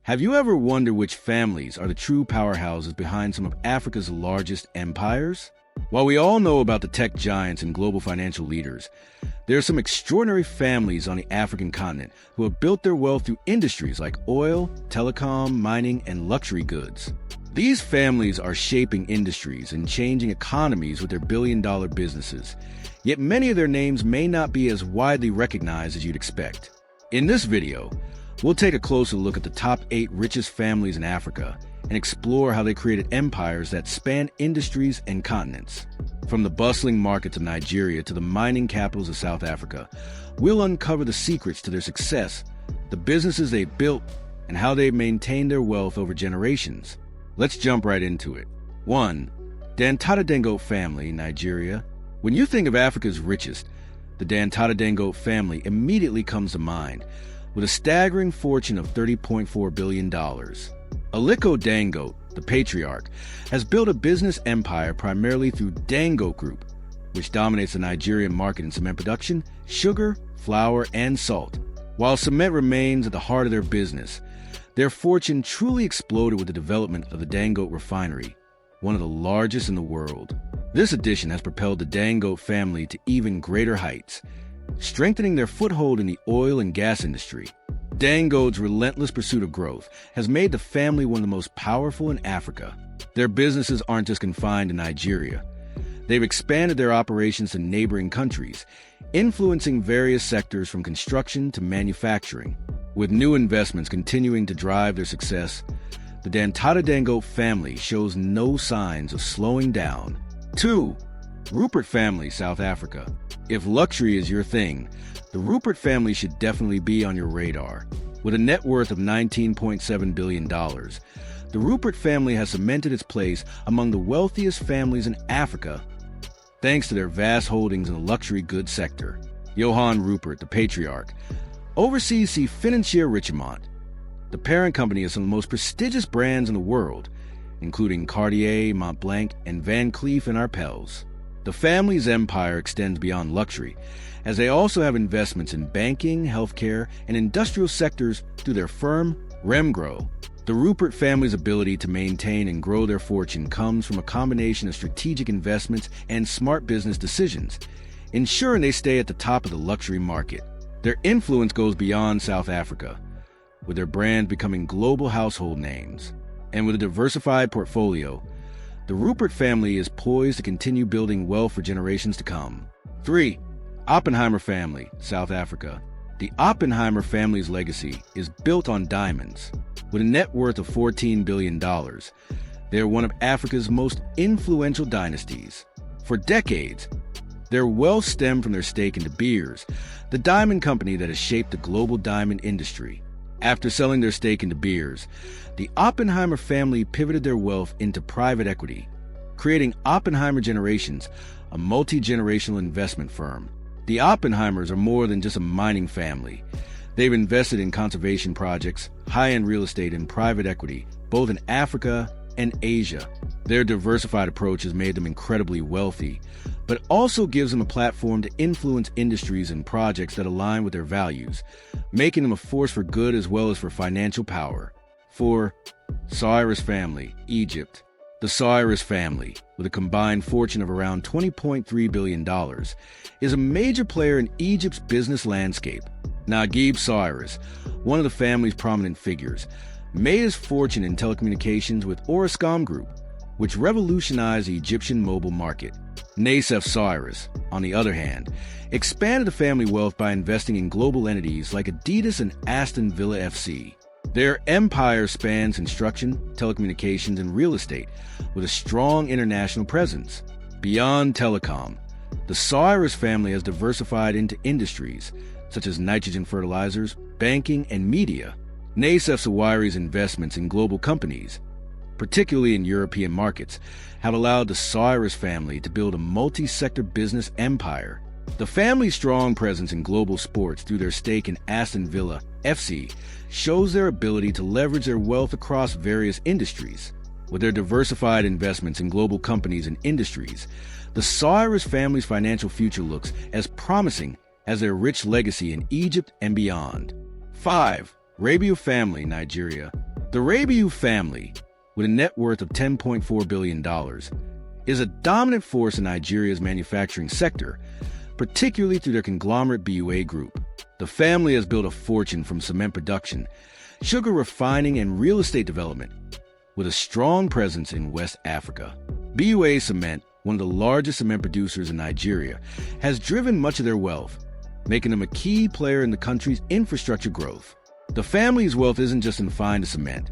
Have you ever wondered which families are the true powerhouses behind some of Africa's largest empires? While we all know about the tech giants and global financial leaders, there are some extraordinary families on the African continent who have built their wealth through industries like oil, telecom, mining, and luxury goods. These families are shaping industries and changing economies with their billion-dollar businesses, yet many of their names may not be as widely recognized as you'd expect. In this video, we'll take a closer look at the top 8 richest families in Africa and explore how they created empires that span industries and continents. From the bustling markets of Nigeria to the mining capitals of South Africa, we'll uncover the secrets to their success, the businesses they've built, and how they've maintained their wealth over generations. Let's jump right into it. 1. Dantadango family, Nigeria. When you think of Africa's richest, the Dantadango family immediately comes to mind, with a staggering fortune of $30.4 billion. Aliko Dangote, the patriarch, has built a business empire primarily through Dango Group, which dominates the Nigerian market in cement production, sugar, flour, and salt. While cement remains at the heart of their business, their fortune truly exploded with the development of the Dangote refinery, one of the largest in the world. This addition has propelled the Dangote family to even greater heights, strengthening their foothold in the oil and gas industry. Dangote's relentless pursuit of growth has made the family one of the most powerful in Africa. Their businesses aren't just confined to Nigeria. They've expanded their operations to neighboring countries, influencing various sectors from construction to manufacturing. With new investments continuing to drive their success, the Dantadango family shows no signs of slowing down. 2. Roupert family, South Africa. If luxury is your thing, the Roupert family should definitely be on your radar. With a net worth of $19.7 billion, the Roupert family has cemented its place among the wealthiest families in Africa, thanks to their vast holdings in the luxury goods sector. Johann Roupert, the patriarch, oversees Financier Richemont, the parent company of some of the most prestigious brands in the world, including Cartier, Montblanc, and Van Cleef & Arpels. The family's empire extends beyond luxury, as they also have investments in banking, healthcare, and industrial sectors through their firm, Remgro. The Roupert family's ability to maintain and grow their fortune comes from a combination of strategic investments and smart business decisions, ensuring they stay at the top of the luxury market. Their influence goes beyond South Africa, with their brands becoming global household names. And with a diversified portfolio, the Roupert family is poised to continue building wealth for generations to come. 3. Oppenheimer family, South Africa. The Oppenheimer family's legacy is built on diamonds. With a net worth of $14 billion, they are one of Africa's most influential dynasties. For decades, their wealth stemmed from their stake in De Beers, the diamond company that has shaped the global diamond industry. After selling their stake in De Beers, the Oppenheimer family pivoted their wealth into private equity, creating Oppenheimer Generations, a multi-generational investment firm. The Oppenheimers are more than just a mining family. They've invested in conservation projects, high-end real estate, and private equity, both in Africa and Asia. Their diversified approach has made them incredibly wealthy, but also gives them a platform to influence industries and projects that align with their values, making them a force for good as well as for financial power. 4. Cyrus family, Egypt. The Cyrus family, with a combined fortune of around $20.3 billion, is a major player in Egypt's business landscape. Naguib Cyrus, one of the family's prominent figures, made his fortune in telecommunications with Orascom Group, which revolutionized the Egyptian mobile market. Nassef Cyrus, on the other hand, expanded the family wealth by investing in global entities like Adidas and Aston Villa FC. Their empire spans construction, telecommunications, and real estate, with a strong international presence. Beyond telecom, the Cyrus family has diversified into industries such as nitrogen fertilizers, banking, and media. Nassef Sawari's investments in global companies, particularly in European markets, have allowed the Cyrus family to build a multi-sector business empire. The family's strong presence in global sports through their stake in Aston Villa FC shows their ability to leverage their wealth across various industries. With their diversified investments in global companies and industries, the Cyrus family's financial future looks as promising as their rich legacy in Egypt and beyond. 5. Rabu family, Nigeria. The Rabu family, with a net worth of $10.4 billion, is a dominant force in Nigeria's manufacturing sector, particularly through their conglomerate BUA group. The family has built a fortune from cement production, sugar refining, and real estate development, with a strong presence in West Africa. BUA Cement, one of the largest cement producers in Nigeria, has driven much of their wealth, making them a key player in the country's infrastructure growth. The family's wealth isn't just confined to cement.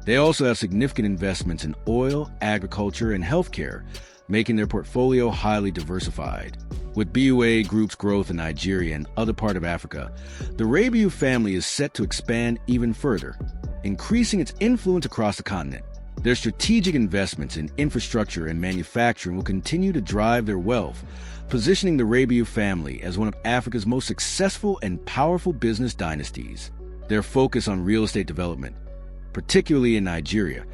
They also have significant investments in oil, agriculture, and healthcare, making their portfolio highly diversified. With BUA Group's growth in Nigeria and other parts of Africa, the Rabu family is set to expand even further, increasing its influence across the continent. Their strategic investments in infrastructure and manufacturing will continue to drive their wealth, positioning the Rabu family as one of Africa's most successful and powerful business dynasties. Their focus on real estate development, particularly in Nigeria,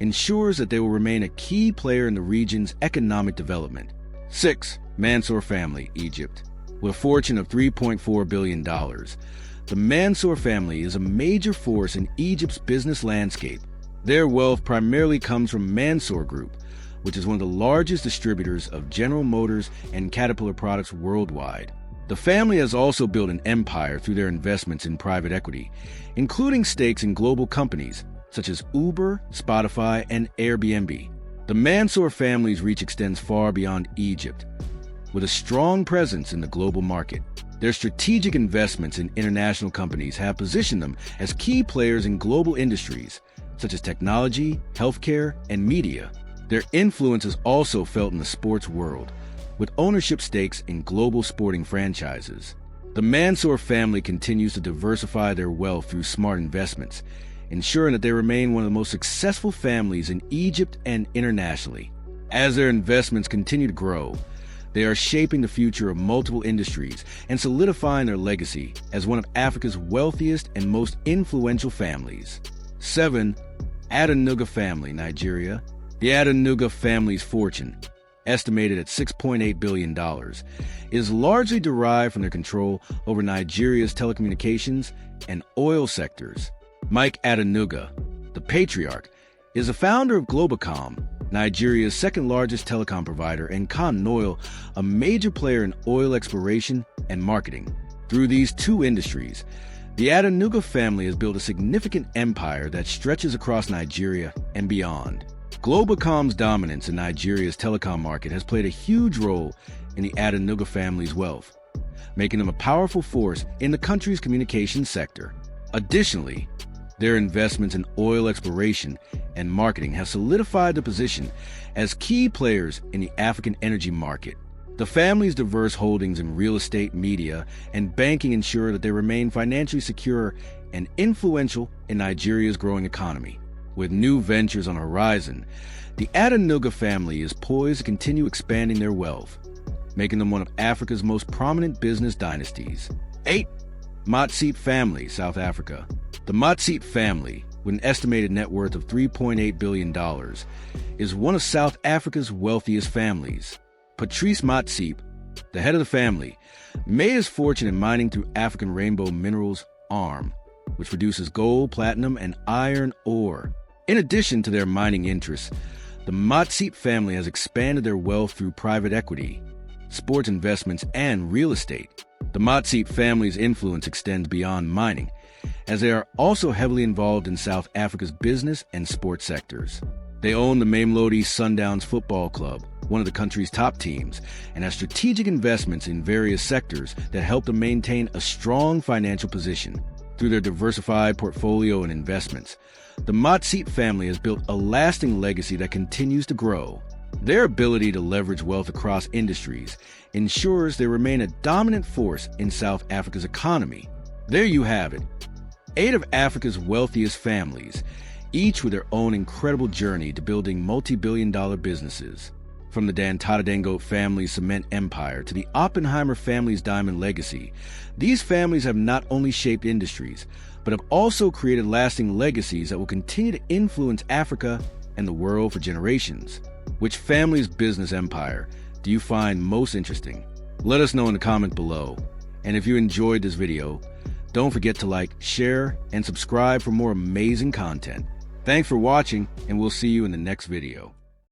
ensures that they will remain a key player in the region's economic development. 6. Mansour family, Egypt. With a fortune of $3.4 billion, the Mansour family is a major force in Egypt's business landscape. Their wealth primarily comes from Mansour Group, which is one of the largest distributors of General Motors and Caterpillar products worldwide. The family has also built an empire through their investments in private equity, including stakes in global companies such as Uber, Spotify, and Airbnb. The Mansour family's reach extends far beyond Egypt, with a strong presence in the global market. Their strategic investments in international companies have positioned them as key players in global industries such as technology, healthcare, and media. Their influence is also felt in the sports world, with ownership stakes in global sporting franchises. The Mansour family continues to diversify their wealth through smart investments, ensuring that they remain one of the most successful families in Egypt and internationally. As their investments continue to grow, they are shaping the future of multiple industries and solidifying their legacy as one of Africa's wealthiest and most influential families. 7. Adona family, Nigeria. The Adona family's fortune, estimated at $6.8 billion, is largely derived from their control over Nigeria's telecommunications and oil sectors. Mike Adona, the patriarch, is the founder of Globacom, Nigeria's second-largest telecom provider, and Con Oil, a major player in oil exploration and marketing. Through these two industries, the Adona family has built a significant empire that stretches across Nigeria and beyond. Globacom's dominance in Nigeria's telecom market has played a huge role in the Adona family's wealth, making them a powerful force in the country's communications sector. Additionally, their investments in oil exploration and marketing have solidified their position as key players in the African energy market. The family's diverse holdings in real estate, media, and banking ensure that they remain financially secure and influential in Nigeria's growing economy. With new ventures on the horizon, the Adona family is poised to continue expanding their wealth, making them one of Africa's most prominent business dynasties. 8. Matsip family, South Africa. The Matsip family, with an estimated net worth of $3.8 billion, is one of South Africa's wealthiest families. Patrice Matsip, the head of the family, made his fortune in mining through African Rainbow Minerals ARM, which produces gold, platinum, and iron ore. In addition to their mining interests, the Matsip family has expanded their wealth through private equity, sports investments, and real estate. The Matsip family's influence extends beyond mining, as they are also heavily involved in South Africa's business and sports sectors. They own the Mamelodi Sundowns Football Club, one of the country's top teams, and have strategic investments in various sectors that help them maintain a strong financial position. Through their diversified portfolio and investments, the Matsip family has built a lasting legacy that continues to grow. Their ability to leverage wealth across industries ensures they remain a dominant force in South Africa's economy. There you have it, 8 of Africa's wealthiest families, each with their own incredible journey to building multi-billion-dollar businesses. From the Dantadango family's cement empire to the Oppenheimer family's diamond legacy, these families have not only shaped industries, but have also created lasting legacies that will continue to influence Africa and the world for generations. Which family's business empire do you find most interesting? Let us know in the comment below. And if you enjoyed this video, don't forget to like, share, and subscribe for more amazing content. Thanks for watching, and we'll see you in the next video.